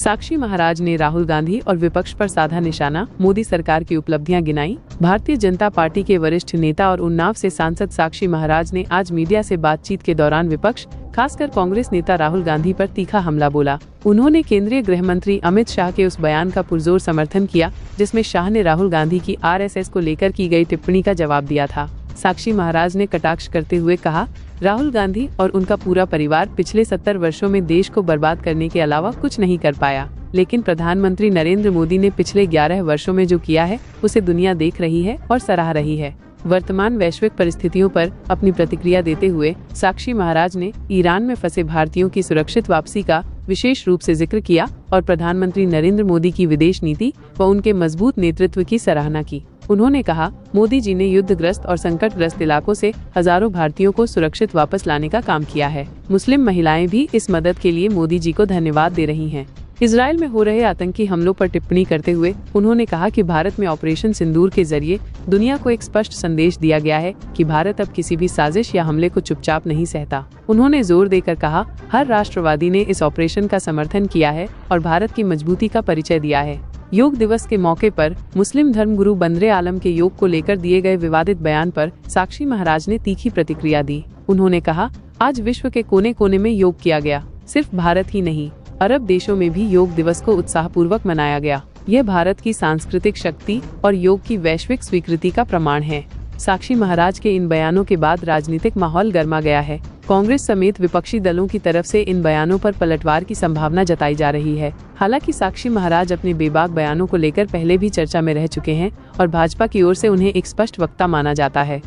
साक्षी महाराज ने राहुल गांधी और विपक्ष पर साधा निशाना, मोदी सरकार की उपलब्धियां गिनाई। भारतीय जनता पार्टी के वरिष्ठ नेता और उन्नाव से सांसद साक्षी महाराज ने आज मीडिया से बातचीत के दौरान विपक्ष, खासकर कांग्रेस नेता राहुल गांधी पर तीखा हमला बोला। उन्होंने केंद्रीय गृह मंत्री अमित शाह के उस बयान का पुरजोर समर्थन किया जिसमें शाह ने राहुल गांधी की आरएसएस को लेकर की गई टिप्पणी का जवाब दिया था। साक्षी महाराज ने कटाक्ष करते हुए कहा, राहुल गांधी और उनका पूरा परिवार पिछले 70 वर्षों में देश को बर्बाद करने के अलावा कुछ नहीं कर पाया, लेकिन प्रधानमंत्री नरेंद्र मोदी ने पिछले 11 वर्षों में जो किया है उसे दुनिया देख रही है और सराह रही है। वर्तमान वैश्विक परिस्थितियों पर अपनी प्रतिक्रिया देते हुए साक्षी महाराज ने ईरान में फंसे भारतीयों की सुरक्षित वापसी का विशेष रूप से जिक्र किया और प्रधानमंत्री नरेंद्र मोदी की विदेश नीति व उनके मजबूत नेतृत्व की सराहना की। उन्होंने कहा, मोदी जी ने युद्धग्रस्त और संकटग्रस्त इलाकों से हजारों भारतीयों को सुरक्षित वापस लाने का काम किया है। मुस्लिम महिलाएं भी इस मदद के लिए मोदी जी को धन्यवाद दे रही हैं। इजरायल में हो रहे आतंकी हमलों पर टिप्पणी करते हुए उन्होंने कहा कि भारत में ऑपरेशन सिंदूर के जरिए दुनिया को एक स्पष्ट संदेश दिया गया है कि भारत अब किसी भी साजिश या हमले को चुपचाप नहीं सहता। उन्होंने जोर देकर कहा, हर राष्ट्रवादी ने इस ऑपरेशन का समर्थन किया है और भारत की मजबूती का परिचय दिया है। योग दिवस के मौके पर मुस्लिम धर्मगुरु बंदरे आलम के योग को लेकर दिए गए विवादित बयान पर साक्षी महाराज ने तीखी प्रतिक्रिया दी। उन्होंने कहा, आज विश्व के कोने कोने में योग किया गया, सिर्फ भारत ही नहीं, अरब देशों में भी योग दिवस को उत्साहपूर्वक मनाया गया। यह भारत की सांस्कृतिक शक्ति और योग की वैश्विक स्वीकृति का प्रमाण है। साक्षी महाराज के इन बयानों के बाद राजनीतिक माहौल गर्मा गया है। कांग्रेस समेत विपक्षी दलों की तरफ से इन बयानों पर पलटवार की संभावना जताई जा रही है। हालांकि साक्षी महाराज अपने बेबाक बयानों को लेकर पहले भी चर्चा में रह चुके हैं और भाजपा की ओर से उन्हें एक स्पष्ट वक्ता माना जाता है।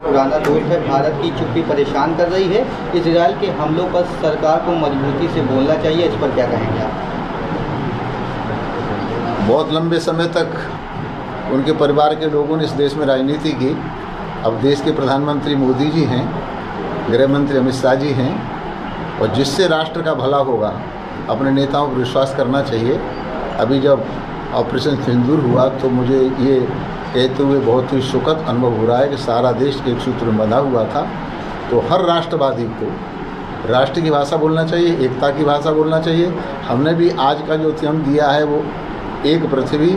पुराना दोस्त है, भारत की चुप्पी परेशान कर रही है। इजरायल के हमलों पर सरकार को मजबूती से बोलना चाहिए, इस पर क्या कहेंगे आप? बहुत लंबे समय तक उनके परिवार के लोगों ने इस देश में राजनीति की। अब देश के प्रधानमंत्री मोदी जी हैं, गृह मंत्री अमित शाह जी हैं, और जिससे राष्ट्र का भला होगा अपने नेताओं पर विश्वास करना चाहिए। अभी जब ऑपरेशन सिंदूर हुआ तो मुझे ये कहते हुए बहुत ही सुखद अनुभव हो रहा है कि सारा देश एक सूत्र में बंधा हुआ था। तो हर राष्ट्रवादी को राष्ट्र की भाषा बोलना चाहिए, एकता की भाषा बोलना चाहिए। हमने भी आज का जो थीम दिया है वो एक पृथ्वी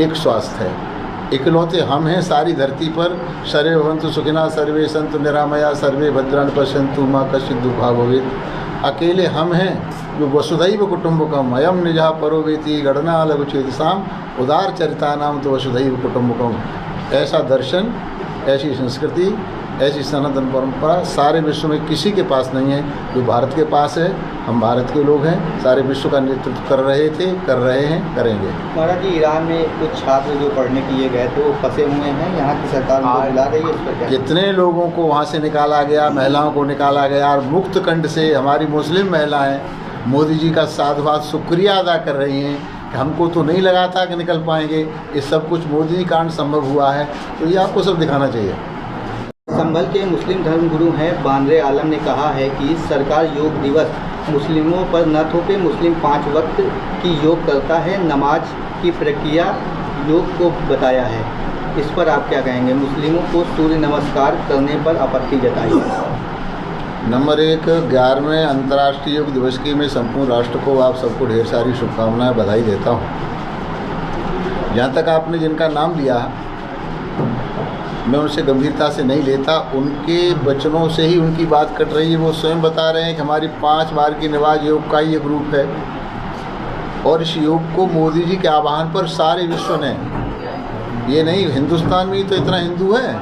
एक स्वास्थ्य है। इकलौते हम हैं सारी धरती पर। सर्वे भवन्तु सुखिनः, सर्वे सन्तु निरामया, सर्वे भद्राणि पश्यन्तु मा कश्चित् दुःखभाग् भवेत्। अकेले हम हैं जो वसुधैव कुटुम्बकम् अयं निजः परो वेति गणना लघु चेतसाम् उदार चरितानां तो वसुधैव कुटुम्बकम्। ऐसा दर्शन, ऐसी संस्कृति, ऐसी सनातन परंपरा सारे विश्व में किसी के पास नहीं है जो भारत के पास है। हम भारत के लोग हैं, सारे विश्व का नेतृत्व कर रहे थे, कर रहे हैं, करेंगे। महाराज जी, ईरान में कुछ छात्र जो पढ़ने के लिए गए थे वो फंसे हुए हैं, यहाँ की सरकार उनको बुला रही है, इस पर क्या? कितने लोगों को वहाँ से निकाला गया, महिलाओं को निकाला गया, और मुक्त कंठ से हमारी मुस्लिम महिलाएं मोदी जी का साधुवाद शुक्रिया अदा कर रही हैं कि हमको तो नहीं लगा था कि निकल पाएंगे, ये सब कुछ मोदी जी कारण संभव हुआ है। तो ये आपको सब दिखाना चाहिए। संभल के मुस्लिम धर्मगुरु हैं बंदरे आलम ने कहा है कि सरकार योग दिवस मुस्लिमों पर न थोपे। मुस्लिम 5 वक्त की योग करता है, नमाज की प्रक्रिया योग को बताया है। इस पर आप क्या कहेंगे? मुस्लिमों को सूर्य नमस्कार करने पर आपत्ति जताई है। नंबर 1, 11वें अंतर्राष्ट्रीय योग दिवस की मैं संपूर्ण राष्ट्र को, आप सबको ढेर सारी शुभकामनाएं, बधाई देता हूँ। जहाँ तक आपने जिनका नाम लिया, मैं उनसे गंभीरता से नहीं लेता। उनके वचनों से ही उनकी बात कट रही है। वो स्वयं बता रहे हैं कि हमारी 5 बार की नमाज योग का ही एक रूप है, और इस योग को मोदी जी के आह्वान पर सारे विश्व ने, ये नहीं हिंदुस्तान में ही तो इतना हिंदू है,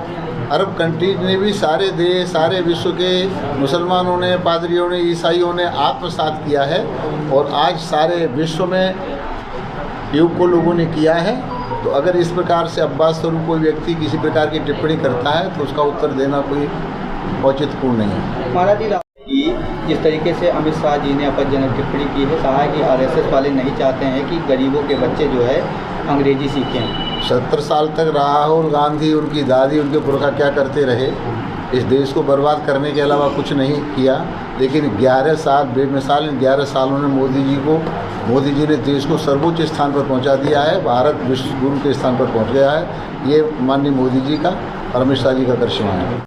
अरब कंट्रीज ने भी, सारे देश, सारे विश्व के मुसलमानों ने, पादरियों ने, ईसाइयों ने आत्मसात किया है, और आज सारे विश्व में योग को लोगों ने किया है। तो अगर इस प्रकार से अब्बास स्वरूप कोई व्यक्ति किसी प्रकार की टिप्पणी करता है तो उसका उत्तर देना कोई औचित्यपूर्ण नहीं है। महाराज जी, जिस तरीके से अमित शाह जी ने आपत्तिजनक टिप्पणी की है, कहा है कि आरएसएस वाले नहीं चाहते हैं कि गरीबों के बच्चे जो है अंग्रेजी सीखें। 70 साल तक राहुल गांधी, उनकी दादी, उनके पुरखा क्या करते रहे? इस देश को बर्बाद करने के अलावा कुछ नहीं किया। लेकिन 11 साल बेमिसाल, इन 11 सालों में मोदी जी ने देश को सर्वोच्च स्थान पर पहुंचा दिया है। भारत विश्व गुरु के स्थान पर पहुंच गया है। ये माननीय मोदी जी का और अमित शाह जी का करिश्मा है।